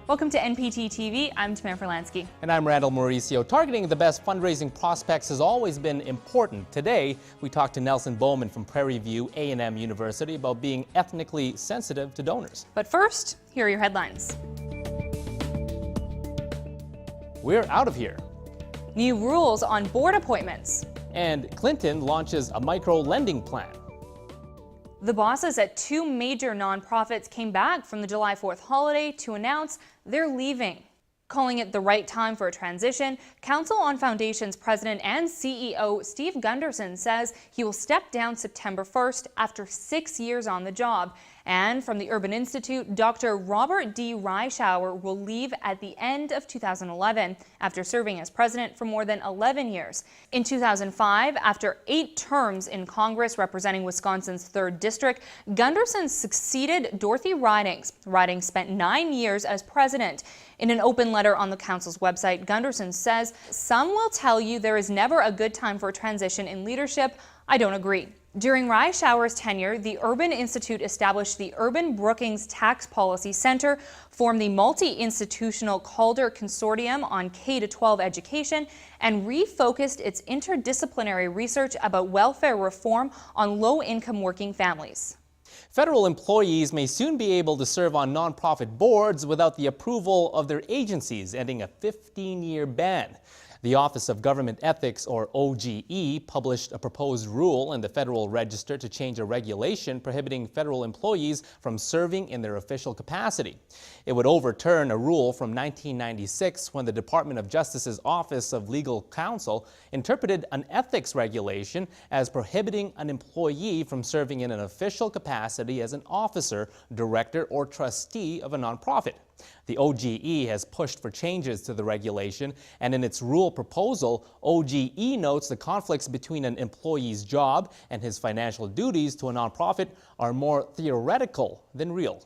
Welcome to NPT TV. I'm Tamara Forlansky. And I'm Randall Mauricio. Targeting the best fundraising prospects has always been important. Today, we talked to Nelson Bowman from Prairie View A&M University about being ethnically sensitive to donors. But first, here are your headlines. We're out of here. New rules on board appointments. And Clinton launches a micro-lending plan. The bosses at two major nonprofits came back from the July 4th holiday to announce they're leaving. Calling it the right time for a transition, Council on Foundations President and CEO Steve Gunderson says he will step down September 1st after 6 years on the job. And from the Urban Institute, Dr. Robert D. Reischauer will leave at the end of 2011 after serving as president for more than 11 years. In 2005, after 8 terms in Congress representing Wisconsin's 3rd District, Gunderson succeeded Dorothy Ridings. Ridings spent 9 years as president. In an open letter on the council's website, Gunderson says, "Some will tell you there is never a good time for a transition in leadership. I don't agree." During Reischauer's tenure, the Urban Institute established the Urban Brookings Tax Policy Center, formed the multi-institutional Calder Consortium on K-12 education, and refocused its interdisciplinary research about welfare reform on low-income working families. Federal employees may soon be able to serve on nonprofit boards without the approval of their agencies, ending a 15-year ban. The Office of Government Ethics, or OGE, published a proposed rule in the Federal Register to change a regulation prohibiting federal employees from serving in their official capacity. It would overturn a rule from 1996 when the Department of Justice's Office of Legal Counsel interpreted an ethics regulation as prohibiting an employee from serving in an official capacity as an officer, director, or trustee of a nonprofit. The OGE has pushed for changes to the regulation, and in its rule proposal, OGE notes the conflicts between an employee's job and his financial duties to a nonprofit are more theoretical than real.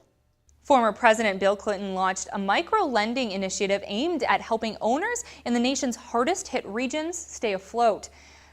Former President Bill Clinton launched a micro-lending initiative aimed at helping owners in the nation's hardest-hit regions stay afloat.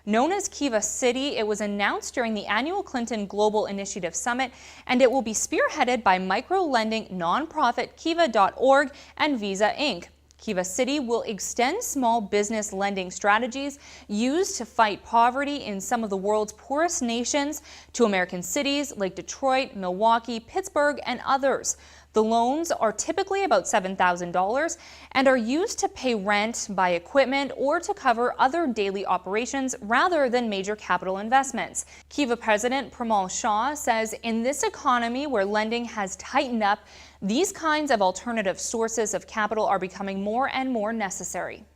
Known as Kiva City, it was announced during the annual Clinton Global Initiative Summit, and it will be spearheaded by micro-lending nonprofit Kiva.org and Visa Inc. Kiva City will extend small business lending strategies used to fight poverty in some of the world's poorest nations to American cities like Detroit, Milwaukee, Pittsburgh, and others. The loans are typically about $7,000 and are used to pay rent, buy equipment, or to cover other daily operations rather than major capital investments. Kiva President Premal Shah says in this economy where lending has tightened up, these kinds of alternative sources of capital are becoming more and more necessary.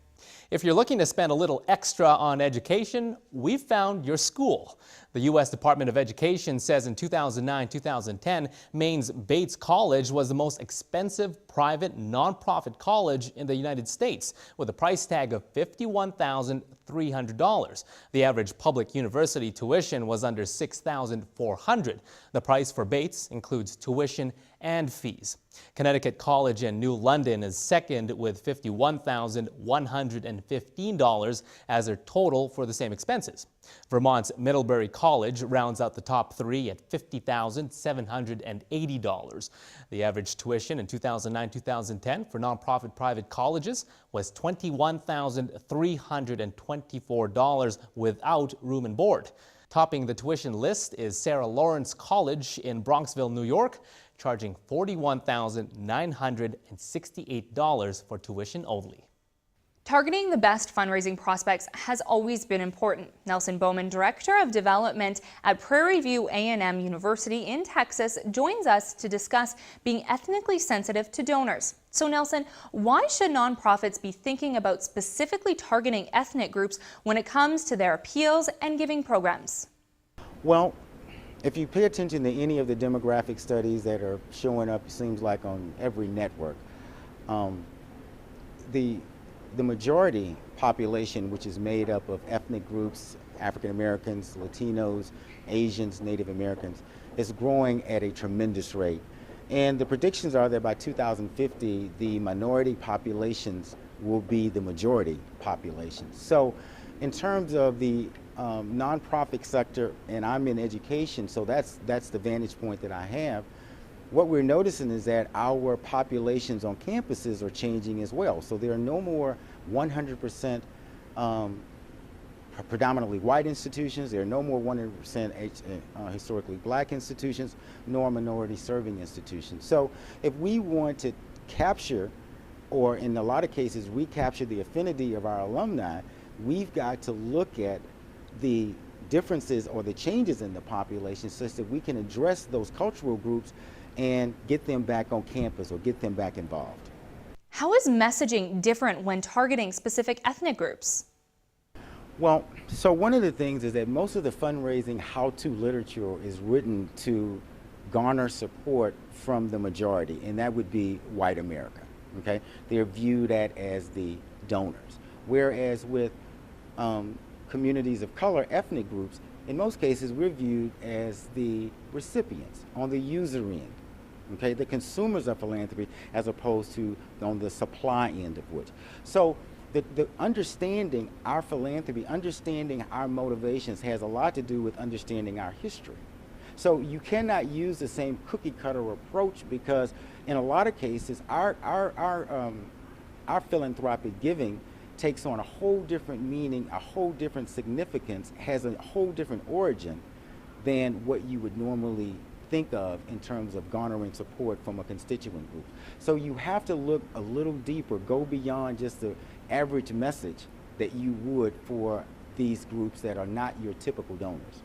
If you're looking to spend a little extra on education, we've found your school. The U.S. Department of Education says in 2009-2010, Maine's Bates College was the most expensive private nonprofit college in the United States, with a price tag of $51,300. The average public university tuition was under $6,400. The price for Bates includes tuition and fees. Connecticut College in New London is second with $51,115 as their total for the same expenses. Vermont's Middlebury College rounds out the top 3 at $50,780. The average tuition in 2009-2010 for nonprofit private colleges was $21,324 without room and board. Topping the tuition list is Sarah Lawrence College in Bronxville, New York, charging $41,968 for tuition only. Targeting the best fundraising prospects has always been important. Nelson Bowman, Director of Development at Prairie View A&M University in Texas, joins us to discuss being ethnically sensitive to donors. So Nelson, why should nonprofits be thinking about specifically targeting ethnic groups when it comes to their appeals and giving programs? Well, if you pay attention to any of the demographic studies that are showing up, it seems like on every network, the majority population, which is made up of ethnic groups, African Americans, Latinos, Asians, Native Americans, is growing at a tremendous rate. And the predictions are that by 2050, the minority populations will be the majority populations. So in terms of the nonprofit sector, and I'm in education, so that's the vantage point that I have. what we're noticing is that our populations on campuses are changing as well. So there are no more 100% predominantly white institutions. There are no more 100% historically black institutions, nor minority serving institutions. So if we want to capture, or in a lot of cases recapture, the affinity of our alumni, we've got to look at the differences or the changes in the population such that we can address those cultural groups and get them back on campus or get them back involved. How is messaging different when targeting specific ethnic groups? Well, so one of the things is that most of the fundraising how-to literature is written to garner support from the majority, and that would be white America, okay? They're viewed as the donors. Whereas with communities of color, ethnic groups, in most cases we're viewed as the recipients on the user end, okay? The consumers of philanthropy as opposed to on the supply end of which. So the understanding our philanthropy, understanding our motivations has a lot to do with understanding our history. So you cannot use the same cookie cutter approach, because in a lot of cases our philanthropic giving takes on a whole different meaning, a whole different significance, has a whole different origin than what you would normally think of in terms of garnering support from a constituent group. So you have to look a little deeper, go beyond just the average message that you would for these groups that are not your typical donors.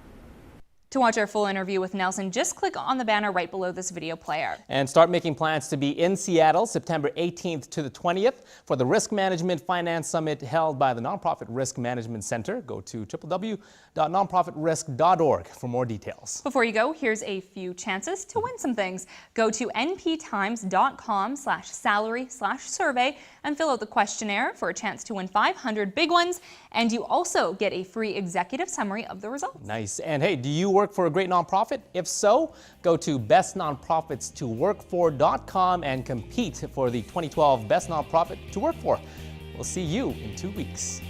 To watch our full interview with Nelson, just click on the banner right below this video player. And start making plans to be in Seattle September 18th to the 20th for the Risk Management Finance Summit held by the Nonprofit Risk Management Center. Go to www.nonprofitrisk.org for more details. Before you go, here's a few chances to win some things. Go to nptimes.com/salary/survey and fill out the questionnaire for a chance to win 500 big ones. And you also get a free executive summary of the results. Nice. And hey, do you work for a great nonprofit? If so, go to bestnonprofitstoworkfor.com and compete for the 2012 Best Nonprofit to Work For. We'll see you in 2 weeks.